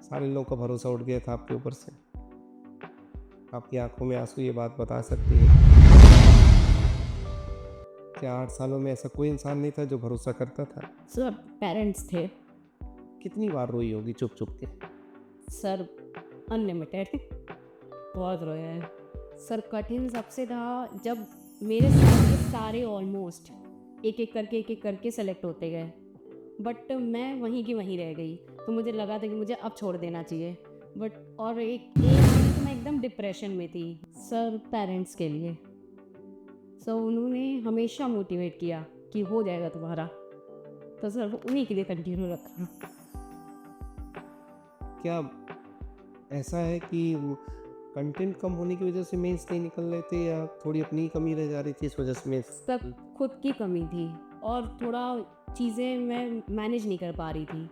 सारे लोगों का भरोसा उठ गया था आपके ऊपर से। आपकी आँखों में आँसू ये बात बता सकती है। क्या 8 सालों में ऐसा कोई इंसान नहीं था जो भरोसा करता था? सब पेरेंट्स थे। कितनी बार रोई होगी चुप-चुप के? सर अनलिमिटेड बहुत रोया है। सर कठिन सबसे था जब मेरे साथ के सारे ऑलमोस्ट एक-एक करके सेलेक्ट होते गए। बट मैं वहीं की वहीं रह गई। तो मुझे लगा था कि मुझे अब छोड़ देना चाहिए। बट और एक महीने तो मैं एकदम डिप्रेशन में थी। सर पेरेंट्स के लिए। सो उन्होंने हमेशा मोटिवेट किया कि हो जाएगा तुम्हारा। तो सर वो उन्हीं के लिए कंटिन्यू रखा। क्या ऐसा है कि कंटेंट कम होने की वजह से मेंस नहीं निकल रहे थे या थोड़ी अपनी ही कमी रह जा रही थी इस वजह से मेंस? सब खुद की कमी थी और थोड़ा चीज़ें मैं मैनेज नहीं कर पा रही थी।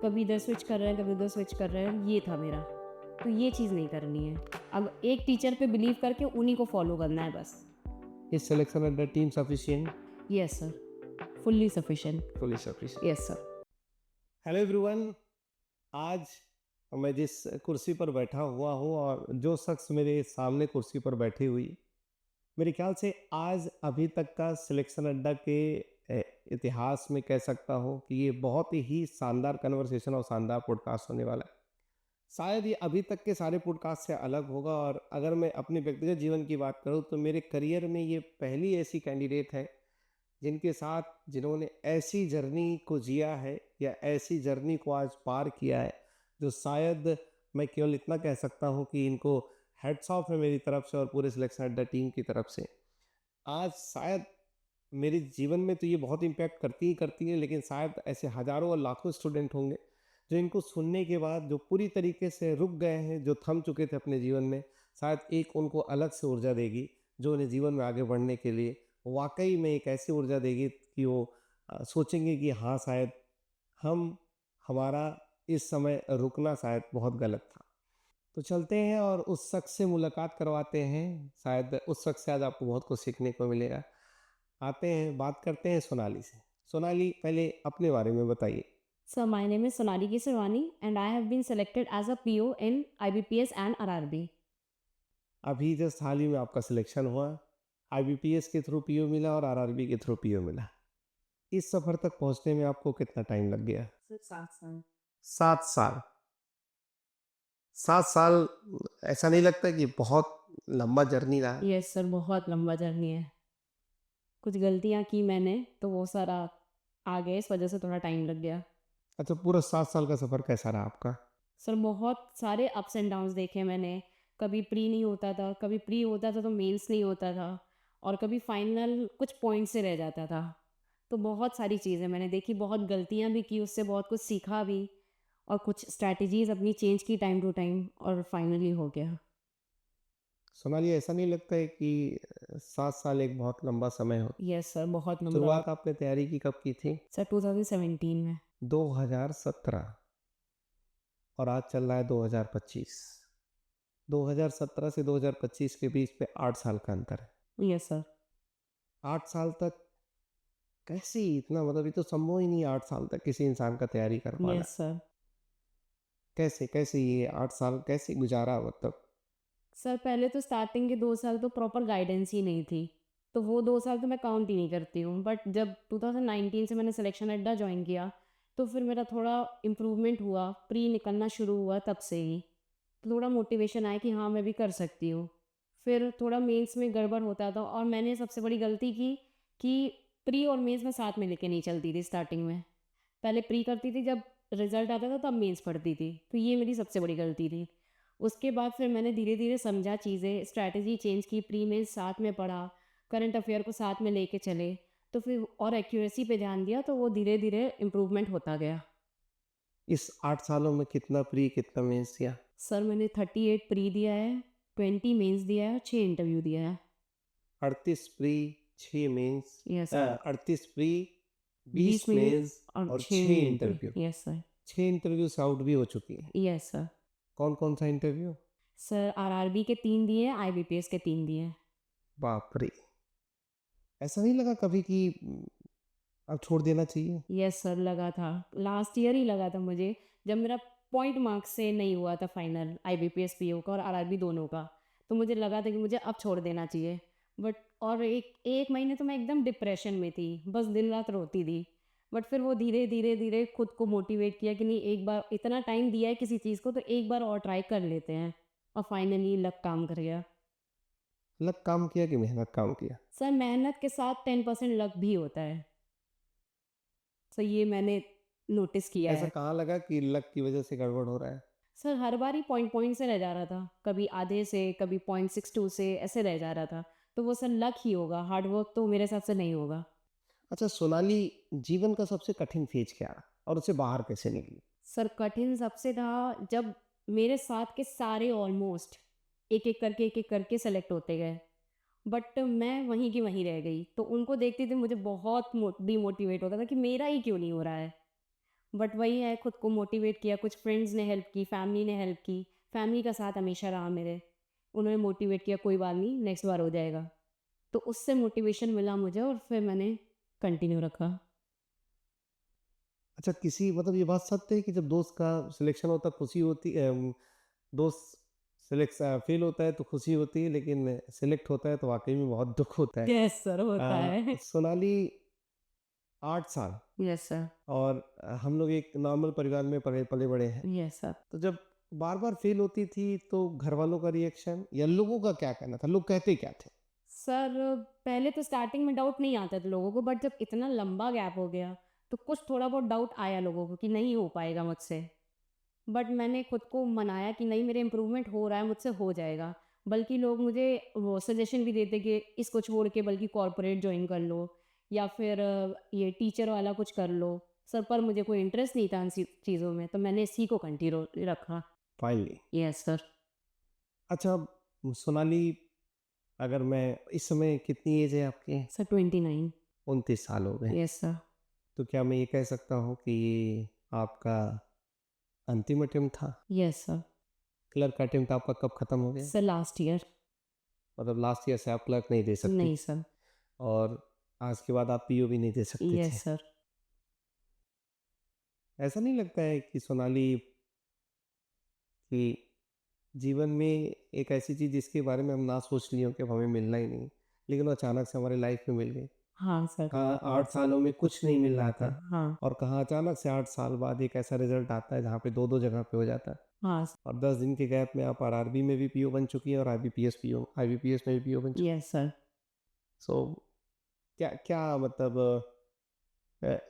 कभी इधर स्विच कर रहे हैं, कभी उधर स्विच कर रहे हैं, ये था मेरा। तो ये चीज़ नहीं करनी है। अब एक टीचर पे बिलीव करके उन्हीं को फॉलो करना है बस। Is selection at the team sufficient? Yes sir, fully sufficient. Fully sufficient. Yes sir. Hello everyone, आज मैं जिस कुर्सी पर बैठा हुआ हूँ और जो शख्स मेरे सामने कुर्सी पर बैठी हुई, मेरे ख्याल से आज अभी तक का सिलेक्शन अड्डा के इतिहास में कह सकता हूँ कि ये बहुत ही शानदार कन्वर्सेशन और शानदार पॉडकास्ट होने वाला है। शायद ये अभी तक के सारे पॉडकास्ट से अलग होगा और अगर मैं अपने व्यक्तिगत जीवन की बात करूँ तो मेरे करियर में ये पहली ऐसी कैंडिडेट है जिनके साथ जिन्होंने ऐसी जर्नी को जिया है या ऐसी जर्नी को आज पार किया है, जो शायद मैं केवल इतना कह सकता हूँ कि इनको हेड्स ऑफ है मेरी तरफ से और पूरे सिलेक्शन अड्डा टीम की तरफ से। आज शायद मेरे जीवन में तो ये बहुत इम्पैक्ट करती ही करती है, लेकिन शायद ऐसे हज़ारों और लाखों स्टूडेंट होंगे जो इनको सुनने के बाद जो पूरी तरीके से रुक गए हैं, जो थम चुके थे अपने जीवन में, शायद एक उनको अलग से ऊर्जा देगी जो उन्हें जीवन में आगे बढ़ने के लिए वाक़ई में एक ऐसी ऊर्जा देगी कि वो सोचेंगे कि हाँ, शायद हम हमारा इस समय रुकना शायद बहुत गलत था। तो चलते हैं और उस शख्स से मुलाकात करवाते हैं, शायद उस शख्स से आज आपको बहुत कुछ सीखने को मिलेगा। आते हैं, बात करते हैं सोनाली से। सोनाली, पहले अपने बारे में बताइए। Sir my name is Sonali Kesarwani and I have been selected as a PO in IBPS and RRB. अभी जस्ट हाल ही में आपका सिलेक्शन हुआ, आईबीपीएस के थ्रू पीओ मिला और आरआरबी के थ्रू पीओ मिला। इस सफ़र तक पहुँचने में आपको कितना टाइम लग गया? सर 7 साल। 7 साल। 7 साल, ऐसा नहीं लगता कि बहुत लंबा जर्नी रहा? यस सर, बहुत लंबा जर्नी है। कुछ गलतियाँ की मैंने तो वो सारा आ गया, इस वजह से थोड़ा टाइम लग गया। अच्छा, पूरा 7 साल का सफ़र कैसा रहा आपका? सर बहुत सारे अप्स एंड डाउन्स देखे मैंने। कभी प्री नहीं होता था, कभी प्री होता था तो मेंस नहीं होता था और कभी फाइनल कुछ पॉइंट से रह जाता था। तो बहुत सारी चीज़ें मैंने देखी, बहुत गलतियाँ भी की, उससे बहुत कुछ सीखा भी और कुछ स्ट्रैटेजीज़ अपनी चेंज की टाइम टू टाइम और फाइनली हो गया। सोनाली, ऐसा नहीं लगता है कि 7 साल एक बहुत लंबा समय हो? यस सर, बहुत लंबा। शुरुआत आपने तैयारी की कब की थी? सर 2017 में। 2017 और आज चल रहा है 2025। 2017 से 2025 के बीच में 8 साल का अंतर है। Yes sir. 8 साल तक कैसे इतना, मतलब ये तो संभव ही नहीं है 8 साल तक किसी इंसान का तैयारी कर पाना। Yes sir. कैसे कैसे ये 8 साल कैसे गुजारा मतलब? सर पहले तो स्टार्टिंग के 2 साल तो प्रॉपर गाइडेंस ही नहीं थी। तो वो 2 साल तो मैं काउंट ही नहीं करती हूँ। बट जब 2019 से मैंने सिलेक्शन अड्डा जॉइन किया, तो फिर मेरा थोड़ा इम्प्रूवमेंट हुआ, प्री निकलना शुरू हुआ तब से ही। तो थोड़ा मोटिवेशन आया कि हाँ, मैं भी कर सकती हूँ। फिर थोड़ा मेंस में गड़बड़ होता था और मैंने सबसे बड़ी गलती की कि प्री और मेंस मैं साथ में लेके नहीं चलती थी स्टार्टिंग में। पहले प्री करती थी, जब रिज़ल्ट आता था तब मेंस पढ़ती थी। तो ये मेरी सबसे बड़ी गलती थी। उसके बाद फिर मैंने धीरे-धीरे समझा चीज़ें, स्ट्रैटेजी चेंज की, प्री मेंस साथ में पढ़ा, करंट अफ़ेयर को साथ में लेके चले, तो फिर और एक्यूरेसी पे ध्यान दिया, तो वो धीरे-धीरे इम्प्रूवमेंट होता गया। इस 8 सालों में कितना प्री कितना मेंस दिया? सर मैंने 38 प्री दिया है, 20 मेंस दिया है और 6 इंटरव्यू दिया है। 38 pre, 6 mains, yes sir. 38 pre, 20 20 mains mains और और 6 6 interview. Interview. Yes sir. 6 interview से आउट भी हो चुकी हैं। Yes sir. कौन कौन सा इंटरव्यू? सर आरआरबी के 3 दिए हैं, आईबीपीएस के 3 दिए हैं। बाप रे! ऐसा नहीं लगा कभी कि अब छोड़ देना चाहिए? यस सर, लगा था। लास्ट ईयर ही लगा था मुझे, जब मेरा पॉइंट मार्क्स से नहीं हुआ था फाइनल आईबीपीएस पीओ का और आरआरबी दोनों का। तो मुझे लगा था कि मुझे अब छोड़ देना चाहिए। बट और एक 1 महीने तो मैं एकदम डिप्रेशन में थी, बस दिन-रात रोती थी। बट फिर वो धीरे, धीरे, धीरे खुद को मोटिवेट किया कि नहीं, एक बार इतना टाइम दिया है किसी चीज़ को तो एक बार और ट्राई कर लेते हैं, और फाइनली लक काम कर गया। लक काम किया कि मेहनत काम किया? सर मेहनत के साथ 10% लक भी होता है। सो ये मैंने नोटिस किया ऐसा है। कहाँ लगा कि लक की वजह से गड़बड़ हो रहा है? सर हर बार ही पॉइंट से रह जा रहा था। कभी आधे से, कभी 0.62 से ऐसे रह जा रहा था। तो वो सर लक ही होगा, हार्ड वर्क तो मेरे हिसाब से नहीं होगा। अच्छा सोनाली, जीवन का सबसे कठिन फेज क्या रहा और उससे बाहर कैसे निकली? सर कठिन सबसे था जब मेरे साथ के सारे ऑलमोस्ट एक-एक करके सेलेक्ट होते गए। बट मैं वहीं की वहीं रह गई। तो उनको देखते थे मुझे बहुत डीमोटिवेट होता था कि मेरा ही क्यों नहीं हो रहा है। बट वही है, खुद को मोटिवेट किया, कुछ फ्रेंड्स ने हेल्प की, फैमिली ने हेल्प की। फैमिली का साथ हमेशा रहा मेरे। उन्होंने मोटिवेट किया, कोई बात नहीं, नेक्स्ट बार हो जाएगा। तो उससे मोटिवेशन मिला मुझे और फिर मैंने कंटिन्यू रखा। अच्छा किसी मतलब ये बात सत्य है कि जब दोस्त का सिलेक्शन होता है खुशी होती है, दोस्त सिलेक्ट फेल होता है तो खुशी होती है, लेकिन सिलेक्ट होता है तो वाकई में बहुत दुख होता है। यस सर, होता है। सोनाली 8 साल यस सर। और हम लोग एक नॉर्मल परिवार में पले पले बड़े हैं। Yes sir. तो जब बार बार फेल होती थी तो घर वालों का रिएक्शन या लोगों का क्या कहना था, लोग कहते क्या थे? सर पहले तो स्टार्टिंग में डाउट नहीं आता था लोगों को, बट जब इतना लंबा गैप हो गया तो कुछ थोड़ा बहुत डाउट आया लोगों को कि नहीं हो पाएगा मुझसे। बट मैंने खुद को मनाया कि नहीं, मेरे इम्प्रूवमेंट हो रहा है, मुझसे हो जाएगा। बल्कि लोग मुझे वो सजेशन भी देते कि इसको छोड़ के बल्कि कॉर्पोरेट जॉइन कर लो, या फिर ये टीचर वाला कुछ कर लो। सर पर मुझे कोई इंटरेस्ट नहीं था इन चीज़ों में, तो मैंने इसी को कंटिन्यू रखा। फाइनली। Yes sir. अच्छा सोनाली, अगर मैं इस समय कितनी एज है आपकी? सर 29। 29 साल हो गए। Yes sir. तो क्या मैं ये कह सकता हूँ कि ये आपका अंतिम अटेम्प्ट था? Yes sir. क्लर्क का अटेम्प्ट आपका कब खत्म हो गया? Sir last year. मतलब लास्ट ईयर से आप क्लर्क नहीं दे सकती नहीं थी सर। और आज के बाद आप पीओ भी नहीं दे सकते थे। Yes sir. ऐसा नहीं लगता है कि सोनाली कि जीवन में एक ऐसी चीज़ जिसके बारे में हम ना सोच लिए हो कि अब हमें मिलना ही नहीं, लेकिन वो अचानक से हमारी लाइफ में मिल गई? हाँ सर। कहाँ 8 सालों में कुछ नहीं मिल रहा था हाँ। और कहाँ अचानक से 8 साल बाद एक ऐसा रिजल्ट आता है जहाँ पे दो दो जगह पे हो जाता है। हाँ। और 10 दिन के गैप में आप आरआरबी में भी पीओ बन चुकी हैं और आईबीपीएस में भी पीओ बन चुकी हैं। Yes sir. सो क्या क्या मतलब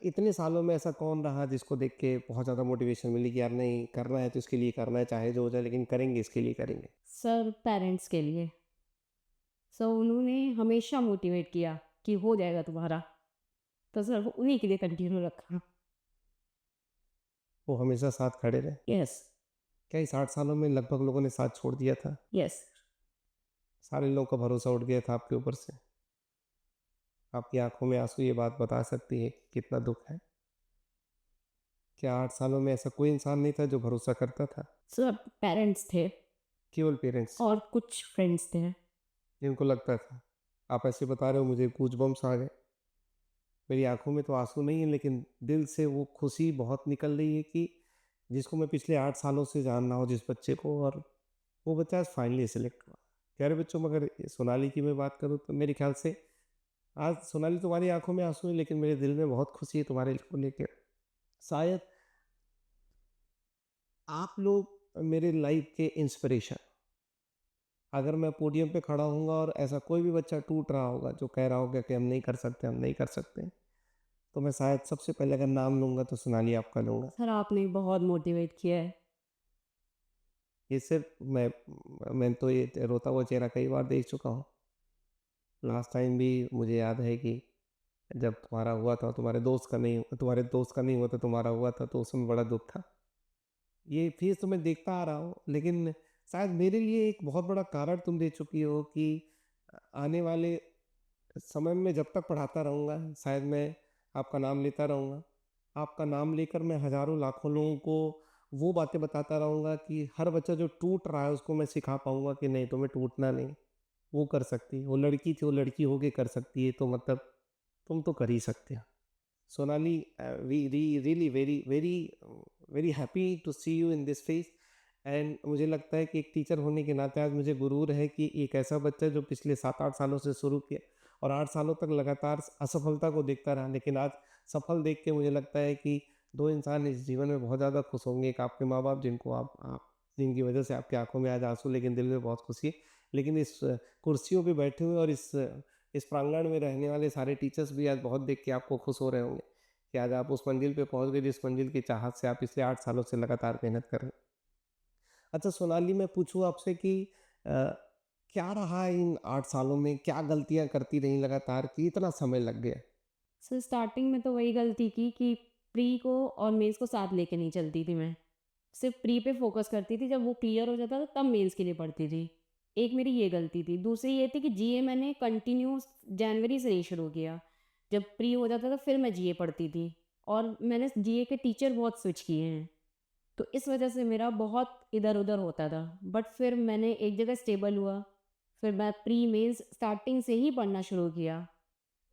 इतने सालों में ऐसा कौन रहा जिसको देख के बहुत ज़्यादा मोटिवेशन मिली कि यार नहीं करना है तो इसके लिए करना है, चाहे जो हो जाए लेकिन करेंगे, इसके लिए करेंगे? सर पेरेंट्स के लिए। सो उन्होंने हमेशा मोटिवेट किया कि हो जाएगा तुम्हारा। तो सर वो उन्हीं के लिए कंटिन्यू रखा। वो हमेशा साथ खड़े रहे? यस। क्या इस 8 सालों में लगभग लोगों ने साथ छोड़ दिया था? यस। सारे लोगों का भरोसा उठ गया था आपके ऊपर से? आपकी आंखों में आंसू ये बात बता सकती है कि कितना दुख है? क्या 8 सालों में ऐसा कोई इंसान नहीं था जो भरोसा करता था? सर पेरेंट्स थे केवल पेरेंट्स और कुछ फ्रेंड्स थे। जिनको लगता था? आप ऐसे बता रहे हो मुझे गूज़बम्प्स आ गए। मेरी आंखों में तो आंसू नहीं है लेकिन दिल से वो खुशी बहुत निकल रही है कि जिसको मैं पिछले 8 सालों से जान रहा हूँ जिस बच्चे को, और वो बच्चा आज फाइनली सेलेक्ट हुआ। प्यारे बच्चों, मगर सोनाली की मैं बात करूँ तो मेरे ख्याल से आज सोनाली तुम्हारी आंखों में आंसू है लेकिन मेरे दिल में बहुत खुशी है तुम्हारे को लेकर। शायद आप लोग मेरे लाइफ के इंस्पिरेशन। अगर मैं पोडियम पे खड़ा हूँगा और ऐसा कोई भी बच्चा टूट रहा होगा जो कह रहा होगा कि हम नहीं कर सकते, हम नहीं कर सकते, तो मैं शायद सबसे पहले अगर नाम लूँगा तो सोनाली आपका लूँगा। सर आपने बहुत मोटिवेट किया है। ये सिर्फ मैं तो ये रोता हुआ चेहरा कई बार देख चुका हूँ। लास्ट टाइम भी मुझे याद है कि जब तुम्हारा हुआ था, तुम्हारे दोस्त का नहीं हुआ था, तुम्हारा हुआ था, तो उसमें बड़ा दुख था। ये फेज़ तो मैं देखता आ रहा हूँ, लेकिन शायद मेरे लिए एक बहुत बड़ा कारण तुम दे चुकी हो कि आने वाले समय में जब तक पढ़ाता रहूँगा, शायद मैं आपका नाम लेता रहूँगा। आपका नाम लेकर मैं हज़ारों लाखों लोगों को वो बातें बताता रहूँगा कि हर बच्चा जो टूट रहा है उसको मैं सिखा पाऊँगा कि नहीं, तुम्हें टूटना नहीं, वो कर सकती है। वो लड़की थी, वो लड़की होके कर सकती है, तो मतलब तुम तो कर ही सकते हो। Sonali, we really very very very happy to see you in this phase. And मुझे लगता है कि एक टीचर होने के नाते आज मुझे गुरूर है कि एक ऐसा बच्चा जो पिछले 7-8 सालों से शुरू किया और 8 सालों तक लगातार असफलता को देखता रहा, लेकिन आज सफल देख के मुझे लगता है कि 2 इंसान इस जीवन में बहुत ज़्यादा खुश होंगे। एक आपके माँ-बाप जिनको आप जिनकी वजह से आपकी आँखों में आज आँसू, लेकिन दिल में बहुत खुशी है। लेकिन इस कुर्सियों पे बैठे हुए और इस प्रांगण में रहने वाले सारे टीचर्स भी आज बहुत देख के आपको खुश हो रहे होंगे कि आज आप उस मंजिल पे पहुँच गए जिस मंजिल की चाहत से आप पिछले 8 सालों से लगातार मेहनत कर रहे हैं। अच्छा सोनाली, मैं पूछूँ आपसे कि क्या रहा इन 8 सालों में? क्या गलतियाँ करती रहीं लगातार कि इतना समय लग गया? सर स्टार्टिंग में तो वही गलती की कि प्री को और मेंस को साथ लेके नहीं चलती थी मैं। सिर्फ़ प्री पे फ़ोकस करती थी, जब वो क्लियर हो जाता था तब मेंस के लिए पढ़ती थी। एक मेरी ये गलती थी। दूसरी ये थी कि जीए मैंने कंटिन्यू जनवरी से नहीं शुरू किया। जब प्री हो जाता था फिर मैं जीए पढ़ती थी और मैंने जीए के टीचर बहुत स्विच किए हैं। तो इस वजह से मेरा बहुत इधर-उधर होता था। बट फिर मैंने एक जगह स्टेबल हुआ, फिर मैं प्री मेंस स्टार्टिंग से ही पढ़ना शुरू किया,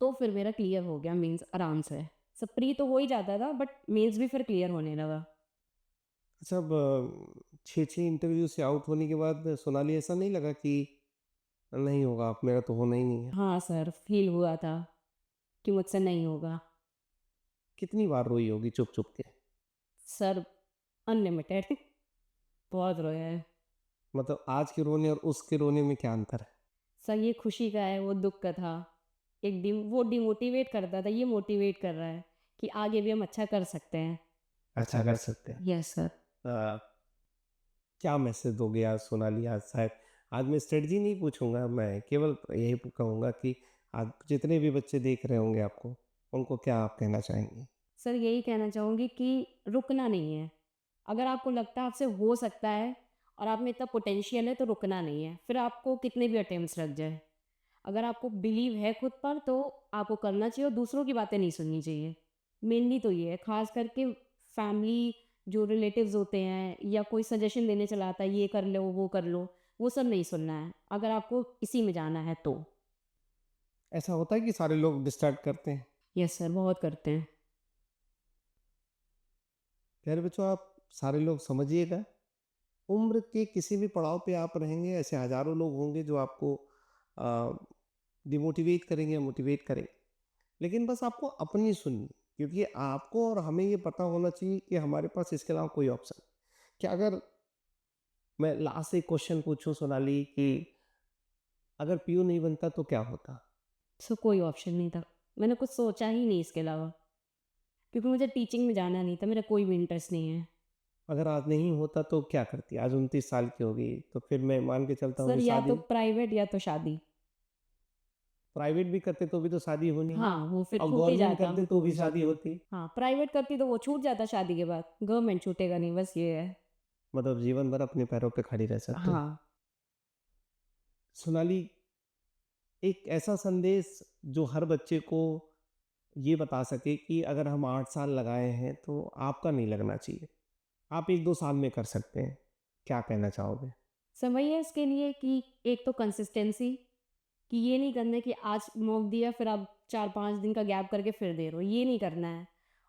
तो फिर मेरा क्लियर हो गया मेंस आराम से। सब प्री तो हो ही जाता था बट मेंस भी फिर क्लियर होने लगा। अच्छा, अब 6-6 इंटरव्यू से आउट होने के बाद सोनाली ऐसा नहीं लगा कि नहीं होगा, अब मेरा तो होना ही नहीं है? हाँ सर, फ़ील हुआ था कि मुझसे नहीं होगा। कितनी बार रोई होगी चुप-चुप के? सर अनलिमिटेड बहुत रोया है। मतलब आज के रोने और उसके रोने में क्या अंतर है? सर ये खुशी का है, वो दुःख का था। वो डिमोटिवेट करता था, ये मोटिवेट कर रहा है कि आगे भी हम अच्छा कर सकते हैं। अच्छा कर सकते हैं। Yes sir. अ, क्या मैसेज दोगे आज सोनाली? आज शायद आज मैं स्ट्रेटजी नहीं पूछूँगा, मैं केवल यही कहूँगा कि आज जितने भी बच्चे देख रहे होंगे आपको, उनको क्या आप कहना चाहेंगी? सर यही कहना चाहूँगी कि रुकना नहीं है। अगर आपको लगता है आपसे हो सकता है और आप में इतना पोटेंशियल है तो रुकना नहीं है। फिर आपको कितने भी अटेम्प्ट्स लग जाए। अगर आपको बिलीव है खुद पर तो आपको करना चाहिए और दूसरों की बातें नहीं सुननी चाहिए। मेनली तो ये है, ख़ास करके फैमिली जो रिलेटिव्स होते हैं या कोई सजेशन देने चला आता है, ये कर लो, वो कर लो, वो सब नहीं सुनना है, अगर आपको इसी में जाना है तो। ऐसा होता है कि सारे लोग डिस्टर्ब करते हैं? यस सर, बहुत करते हैं। प्यारे बच्चों, आप सारे लोग समझिएगा, उम्र के किसी भी पड़ाव पे आप रहेंगे, ऐसे हज़ारों लोग होंगे जो आपको अ, डिमोटिवेट करेंगे, मोटिवेट करेंगे। लेकिन बस आपको अपनी सुननी, क्योंकि आपको और हमें ये पता होना चाहिए कि हमारे पास इसके अलावा कोई ऑप्शन नहीं। क्या अगर मैं लास्ट एक क्वेश्चन पूछूं सोनाली कि अगर पीयू नहीं बनता तो क्या होता? सो कोई ऑप्शन नहीं था। मैंने कुछ सोचा ही नहीं इसके अलावा, क्योंकि मुझे टीचिंग में जाना नहीं था, मेरा कोई भी इंटरेस्ट नहीं है। अगर आज नहीं होता तो क्या करती? आज 29 साल की हो गई, तो फिर मैं मान के चलता हूँ सर कि या शादी तो प्राइवेट या तो शादी। प्राइवेट भी करते तो भी तो शादी होनी है, हाँ, वो फिर और छूट ही गवर्नमेंट जाता। करते तो भी शादी होती। हाँ, प्राइवेट करती तो वो छूट जाता शादी के बाद, गवर्नमेंट छूटेगा नहीं, बस ये है। मतलब जीवन भर अपने पैरों पे खड़ी रह सकते हो। हाँ। सोनाली, एक ऐसा संदेश जो हर बच्चे को ये बता सके कि अगर हम 8 साल लगाए हैं तो आपका नहीं लगना चाहिए, आप 1-2 साल में कर सकते हैं, क्या कहना चाहोगे? समय है इसके लिए कि एक तो कंसिस्टेंसी, कि ये नहीं करना है कि आज मॉक दिया फिर आप 4-5 दिन का गैप करके फिर दे रहे हो, ये नहीं करना है।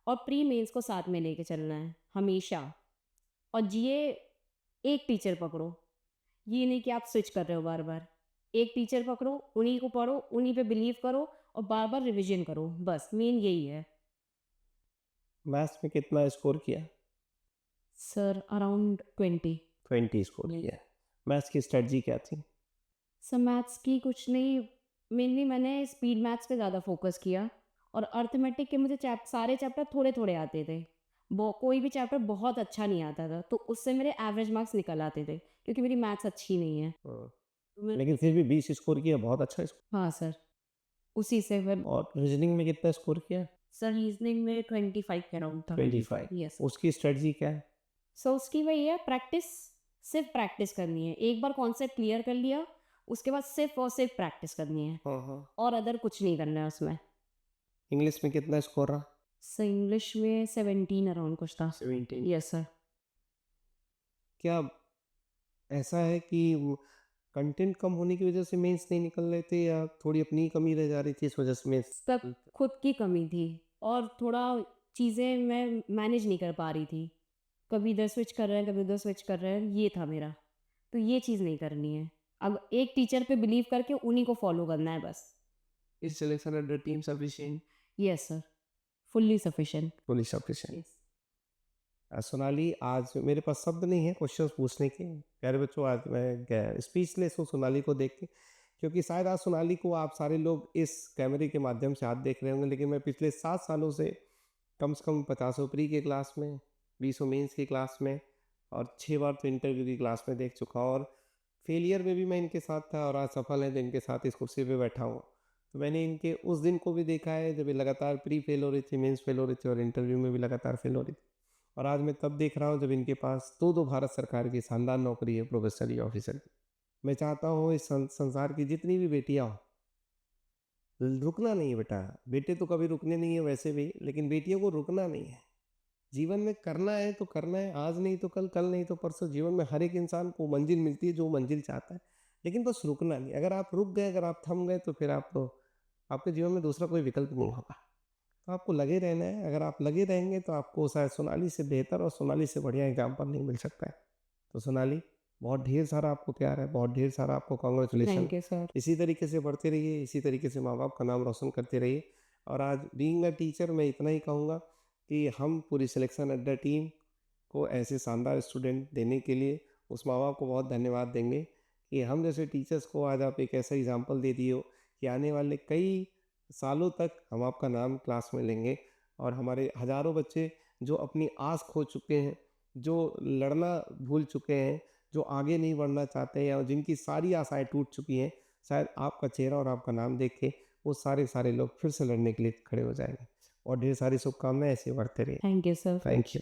और प्री मेंस को साथ में लेके चलना है, हमेशा। और जीए एक टीचर पकड़ो, ये नहीं कि आप स्विच कर रहे हो बार-बार। एक टीचर पकड़ो, उन्हीं को पढ़ो, उन्हीं पे बिलीव करो और बार-बार रिविज़न करो, बस मेन यही है। मैथ्स में कितना स्कोर किया? Sir around 20। 20 स्कोर किया। मैथ्स की स्ट्रेटजी क्या थी? सर मैथ्स की कुछ नहीं, मेनली मैंने स्पीड मैथ्स पे ज़्यादा फ़ोकस किया और अर्थमेटिक के मुझे सारे चैप्टर थोड़े-थोड़े आते थे। कोई भी चैप्टर बहुत अच्छा नहीं आता था, तो उससे मेरे एवरेज मार्क्स निकल आते थे, क्योंकि मेरी मैथ्स अच्छी नहीं है। हाँ, तो मैं लेकिन फिर भी 20 स्कोर किया, बहुत अच्छा स्कोर। हाँ सर, उसी से फिर और रीजनिंग में कितना स्कोर किया? सर रीज़निंग में 25 के अराउंड था। 25। यस। उसकी स्ट्रेटजी क्या है? सो उसकी वही है प्रैक्टिस, सिर्फ़ प्रैक्टिस करनी है। एक बार कॉन्सेप्ट क्लियर कर लिया, उसके बाद सिर्फ़ और सिर्फ़ प्रैक्टिस करनी है हाँ, हाँ। और अदर कुछ नहीं करना है उसमें। इंग्लिश में कितना स्कोर रहा? सर इंग्लिश में 17 अराउंड कुछ था। 17। Yes sir. क्या ऐसा है कि कंटेंट कम होने की वजह से मेंस नहीं निकल रहे थे, या थोड़ी अपनी कमी रह जा रही थी इस वजह से मेंस? सब खुद की कमी थी और थोड़ा चीज़ें मैं मैनेज नहीं कर पा रही थी। कभी इधर स्विच कर रहे हैं, कभी उधर स्विच कर रहे हैं, ये था मेरा। तो ये चीज़ नहीं करनी है। अब एक टीचर पे बिलीव करके उन्हीं को फ़ॉलो करना है बस। Is selection at the team sufficient? Yes sir, fully sufficient. Fully sufficient. Yes. Sonali, आज मेरे पास शब्द नहीं है क्वेश्चंस पूछने के। प्यारे बच्चों, आज मैं स्पीचलेस हूँ सोनाली को देख के, क्योंकि शायद आज सोनाली को आप सारे लोग इस कैमरे के माध्यम से आज देख रहे होंगे, लेकिन मैं पिछले 7 सालों से कम से कम 50 प्री के क्लास में, 20 मेंस की क्लास में और 6 बार तो इंटरव्यू की क्लास में देख चुका हूँ, और फेलियर में भी मैं इनके साथ था और आज सफल है तो इनके साथ इस कुर्सी पे बैठा हूँ। तो मैंने इनके उस दिन को भी देखा है जब ये लगातार प्री फेल हो रही थी, मेंस फेल हो रही थी और इंटरव्यू में भी लगातार फेल हो रही थी। और आज मैं तब देख रहा हूँ जब इनके पास 2-2 भारत सरकार की शानदार नौकरी है प्रोफेसर या ऑफिसर की। मैं चाहता हूँ इस संसार की जितनी भी बेटियाँ हों, रुकना नहीं है बेटा। बेटे तो कभी रुकने नहीं है वैसे भी, लेकिन बेटियों को रुकना नहीं है। जीवन में करना है तो करना है, आज नहीं तो कल, कल नहीं तो परसों। जीवन में हर एक इंसान को मंजिल मिलती है जो मंजिल चाहता है, लेकिन बस रुकना नहीं। अगर आप रुक गए, अगर आप थम गए, तो फिर आपके जीवन में दूसरा कोई विकल्प नहीं होगा। तो आपको लगे रहना है। अगर आप लगे रहेंगे तो आपको शायद सोनाली से बेहतर और सोनाली से बढ़िया एग्जाम्पल नहीं मिल सकता है। तो सोनाली, बहुत ढेर सारा आपको प्यार है, बहुत ढेर सारा आपको कॉन्ग्रेचुलेशन। Thank you sir. इसी तरीके से बढ़ते रहिए, इसी तरीके से माँ बाप का नाम रोशन करते रहिए। और आज बीइंग अ टीचर मैं इतना ही कहूँगा कि हम पूरी सिलेक्शन अड्डा टीम को ऐसे शानदार स्टूडेंट देने के लिए उस माँ बाप को बहुत धन्यवाद देंगे कि हम जैसे टीचर्स को आज आप एक ऐसा एग्जाम्पल दे दिए हो कि आने वाले कई सालों तक हम आपका नाम क्लास में लेंगे, और हमारे हज़ारों बच्चे जो अपनी आस खो चुके हैं, जो लड़ना भूल चुके हैं, जो आगे नहीं बढ़ना चाहते हैं, और जिनकी सारी आशाएं टूट चुकी हैं, शायद आपका चेहरा और आपका नाम देख के वो सारे लोग फिर से लड़ने के लिए खड़े हो जाएंगे। और ढेर सारी शुभकामनाएं, ऐसे बढ़ते रहिए। Thank you sir. Thank you.